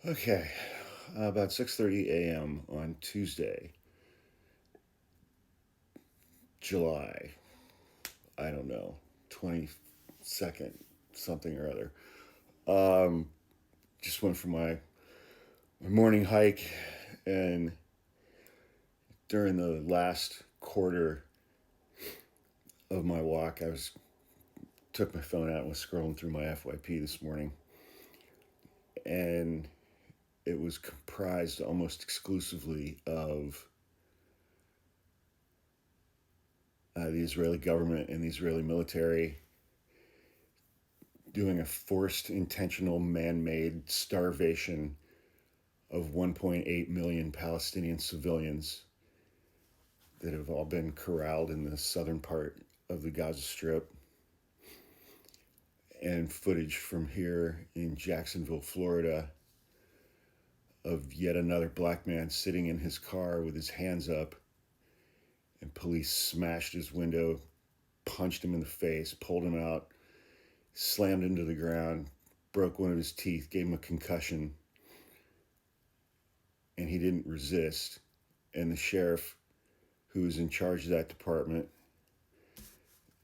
Okay, about 6:30 a.m. on Tuesday, July, I don't know, 22nd, something or other. Just went for my morning hike, and during the last quarter of my walk, took my phone out and was scrolling through my FYP this morning, and it was comprised almost exclusively of the Israeli government and the Israeli military doing a forced, intentional, man made starvation of 1.8 million Palestinian civilians that have all been corralled in the southern part of the Gaza Strip. And footage from here in Jacksonville, Florida, of yet another black man sitting in his car with his hands up, and police smashed his window, punched him in the face, pulled him out, slammed him to the ground, broke one of his teeth, gave him a concussion, and he didn't resist. And the sheriff who is in charge of that department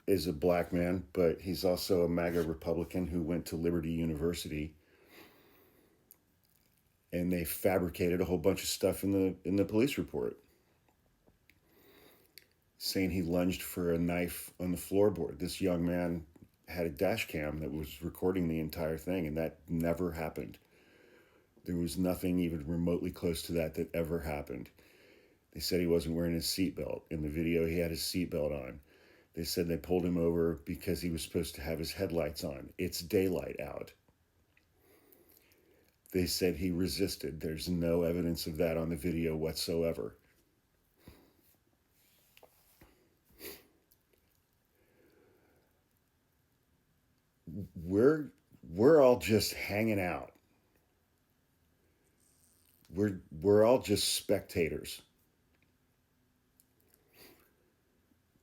is a black man, but he's also a MAGA Republican who went to Liberty University, and they fabricated a whole bunch of stuff in the police report, saying he lunged for a knife on the floorboard. This young man had a dash cam that was recording the entire thing, and that never happened. There was nothing even remotely close to that ever happened. They said he wasn't wearing his seatbelt. In the video, he had his seatbelt on. They said they pulled him over because he was supposed to have his headlights on. It's daylight out. They said he resisted. There's no evidence of that on the video whatsoever. We're all just hanging out. We're all just spectators.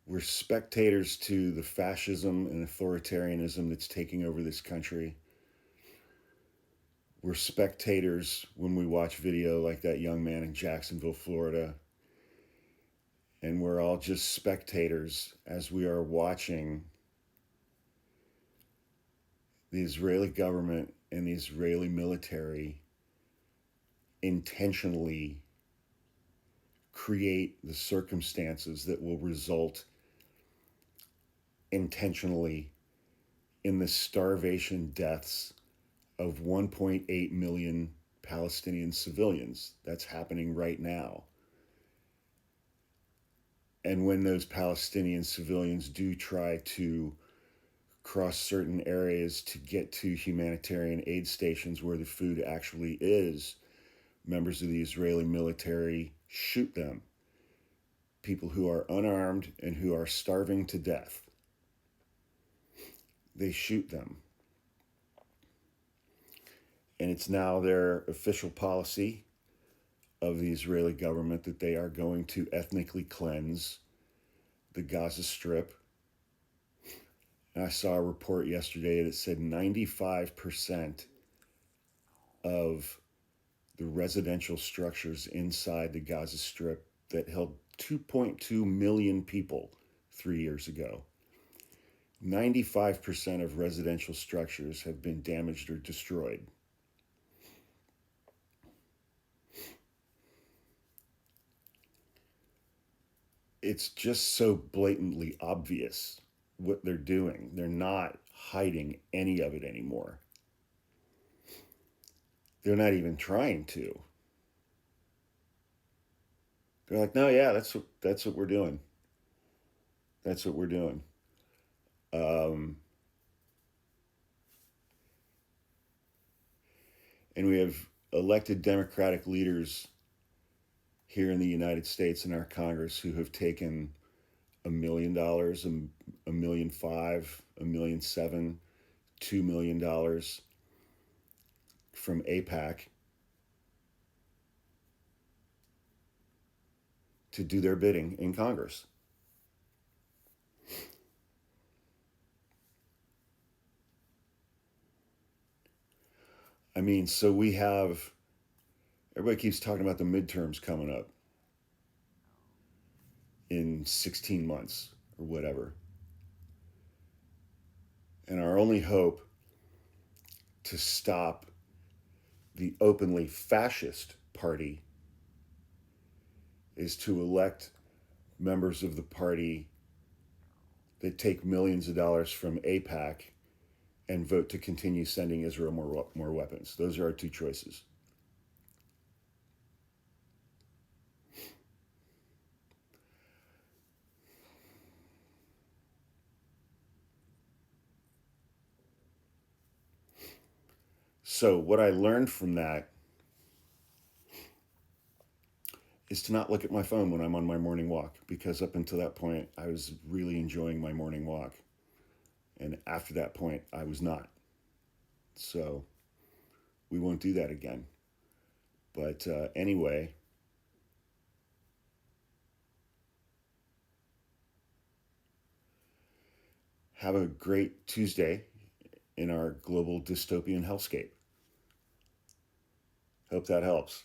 We're spectators to the fascism and authoritarianism that's taking over this country. We're spectators when we watch video like that young man in Jacksonville, Florida. And we're all just spectators as we are watching the Israeli government and the Israeli military intentionally create the circumstances that will result intentionally in the starvation deaths of 1.8 million Palestinian civilians. That's happening right now. And when those Palestinian civilians do try to cross certain areas to get to humanitarian aid stations where the food actually is, members of the Israeli military shoot them. People who are unarmed and who are starving to death. They shoot them. And it's now their official policy of the Israeli government that they are going to ethnically cleanse the Gaza Strip. And I saw a report yesterday that said 95% of the residential structures inside the Gaza Strip that held 2.2 million people 3 years ago, 95% of residential structures have been damaged or destroyed. It's just so blatantly obvious what they're doing. They're not hiding any of it anymore. They're not even trying to. They're like, no, yeah, that's what we're doing. That's what we're doing. Um, and we have elected Democratic leaders here in the United States in our Congress who have taken $1 million, $1.5 million, $1.7 million, $2 million from AIPAC to do their bidding in Congress. I mean, so we have Everybody keeps talking about the midterms coming up in 16 months or whatever. And our only hope to stop the openly fascist party is to elect members of the party that take millions of dollars from AIPAC and vote to continue sending Israel more weapons. Those are our two choices. So what I learned from that is to not look at my phone when I'm on my morning walk, because up until that point, I was really enjoying my morning walk. And after that point, I was not. So we won't do that again. But anyway, have a great Tuesday in our global dystopian hellscape. Hope that helps.